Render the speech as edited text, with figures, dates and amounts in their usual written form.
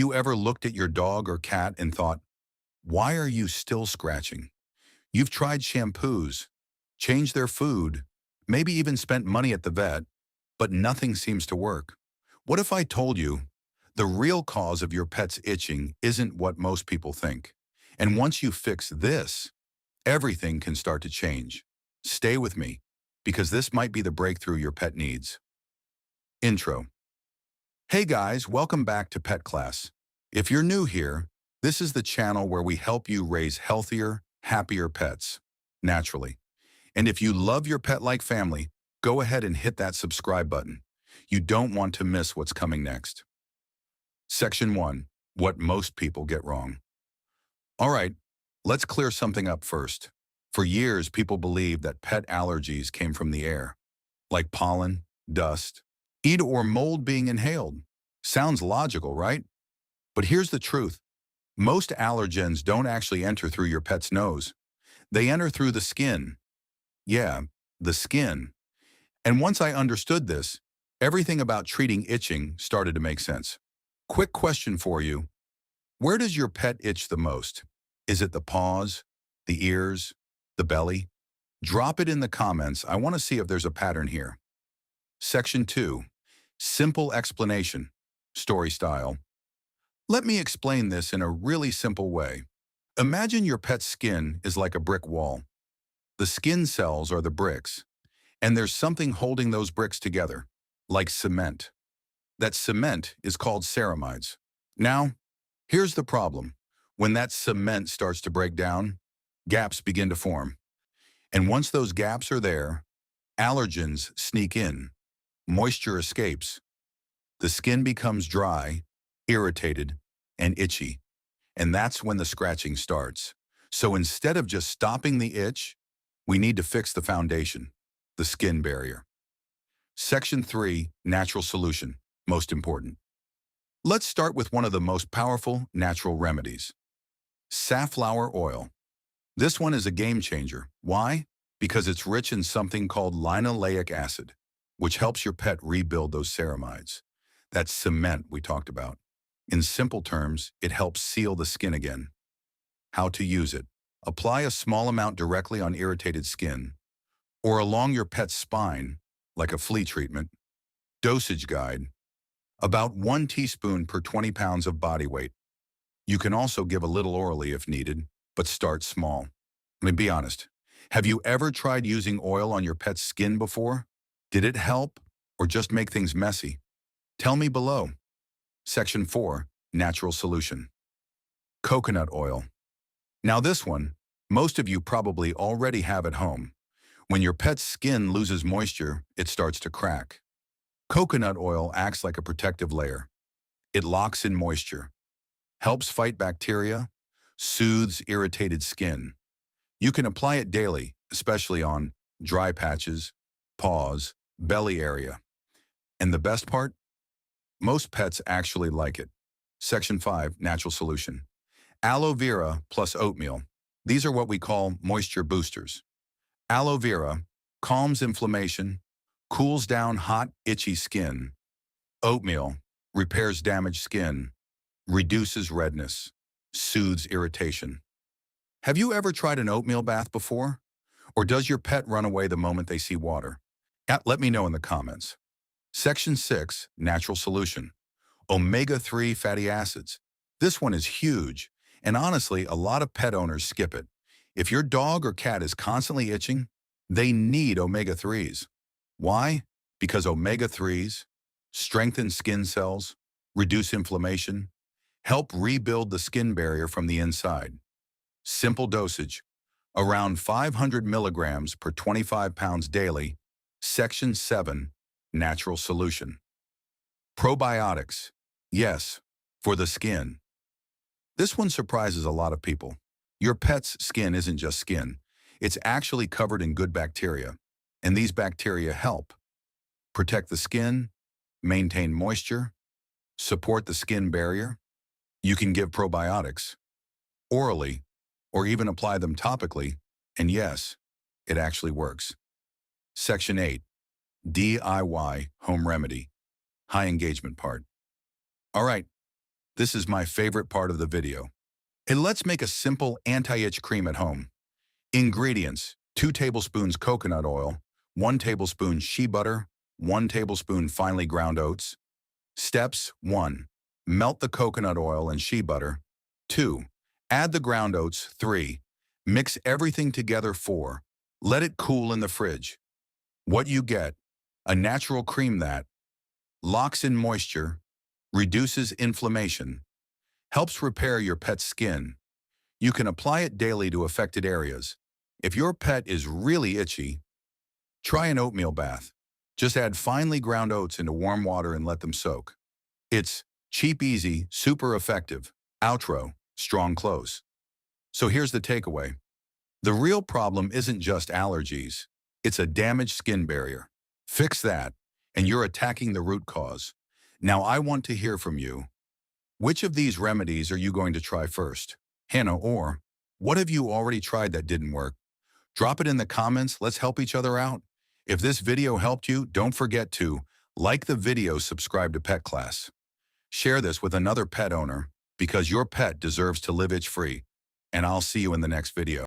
You ever looked at your dog or cat and thought, why are you still scratching? You've tried shampoos, changed their food, maybe even spent money at the vet, but nothing seems to work. What if I told you the real cause of your pet's itching isn't what most people think? And once you fix this, everything can start to change. Stay with me, because this might be the breakthrough your pet needs. Intro. Hey guys, welcome back to Pet Class. If you're new here, this is the channel where we help you raise healthier, happier pets, naturally. And if you love your pet like family, go ahead and hit that subscribe button. You don't want to miss what's coming next. Section 1. What most people get wrong. All right, let's clear something up first. For years, people believed that pet allergies came from the air, like pollen, dust, heat, or mold being inhaled. Sounds logical, right? But here's the truth. Most allergens don't actually enter through your pet's nose. They enter through the skin. Yeah, the skin. And once I understood this, everything about treating itching started to make sense. Quick question for you. Where does your pet itch the most? Is it the paws, the ears, the belly? Drop it in the comments. I want to see if there's a pattern here. Section 2. Simple explanation. Story style. Let me explain this in a really simple way. Imagine your pet's skin is like a brick wall. The skin cells are the bricks, and there's something holding those bricks together, like cement. That cement is called ceramides. Now, here's the problem. When that cement starts to break down, gaps begin to form. And once those gaps are there, allergens sneak in, moisture escapes, the skin becomes dry, irritated, and itchy. And that's when the scratching starts. So instead of just stopping the itch, we need to fix the foundation, the skin barrier. Section 3, natural solution, most important. Let's start with one of the most powerful natural remedies, safflower oil. This one is a game changer. Why? Because it's rich in something called linoleic acid, which helps your pet rebuild those ceramides, that cement we talked about. In simple terms, it helps seal the skin again. How to use it. Apply a small amount directly on irritated skin or along your pet's spine, like a flea treatment. Dosage guide. About 1 teaspoon per 20 pounds of body weight. You can also give a little orally if needed, but start small. I mean, be honest. Have you ever tried using oil on your pet's skin before? Did it help or just make things messy? Tell me below. Section 4, natural solution. Coconut oil. Now this one, most of you probably already have at home. When your pet's skin loses moisture, it starts to crack. Coconut oil acts like a protective layer. It locks in moisture, helps fight bacteria, soothes irritated skin. You can apply it daily, especially on dry patches, paws, belly area. And the best part? Most pets actually like it. Section 5, natural solution. Aloe vera plus oatmeal. These are what we call moisture boosters. Aloe vera calms inflammation, cools down hot, itchy skin. Oatmeal repairs damaged skin, reduces redness, soothes irritation. Have you ever tried an oatmeal bath before? Or does your pet run away the moment they see water? Let me know in the comments. Section 6, natural solution. Omega-3 fatty acids. This one is huge, and honestly, a lot of pet owners skip it. If your dog or cat is constantly itching, they need omega-3s. Why? Because omega-3s strengthen skin cells, reduce inflammation, help rebuild the skin barrier from the inside. Simple dosage, around 500 milligrams per 25 pounds daily. Section 7, natural solution. Probiotics. Yes, for the skin. This one surprises a lot of people. Your pet's skin isn't just skin. It's actually covered in good bacteria, and these bacteria help protect the skin, maintain moisture, support the skin barrier. You can give probiotics orally or even apply them topically, and yes, it actually works. Section 8, DIY home remedy, high engagement part. All right, This is my favorite part of the video. And let's make a simple anti-itch cream at home. Ingredients: 2 tablespoons coconut oil, 1 tablespoon shea butter, 1 tablespoon finely ground oats. Steps: 1. Melt the coconut oil and shea butter. 2. Add the ground oats. 3. Mix everything together. 4. Let it cool in the fridge. What you get: a natural cream that locks in moisture, reduces inflammation, helps repair your pet's skin. You can apply it daily to affected areas. If your pet is really itchy, try an oatmeal bath. Just add finely ground oats into warm water and let them soak. It's cheap, easy, super effective. Outro: strong close. So here's the takeaway. The real problem isn't just allergies. It's a damaged skin barrier. Fix that, and you're attacking the root cause. Now I want to hear from you. Which of these remedies are you going to try first? Hannah, or what have you already tried that didn't work? Drop it in the comments. Let's help each other out. If this video helped you, don't forget to like the video, subscribe to Pet Class. Share this with another pet owner because your pet deserves to live itch-free. And I'll see you in the next video.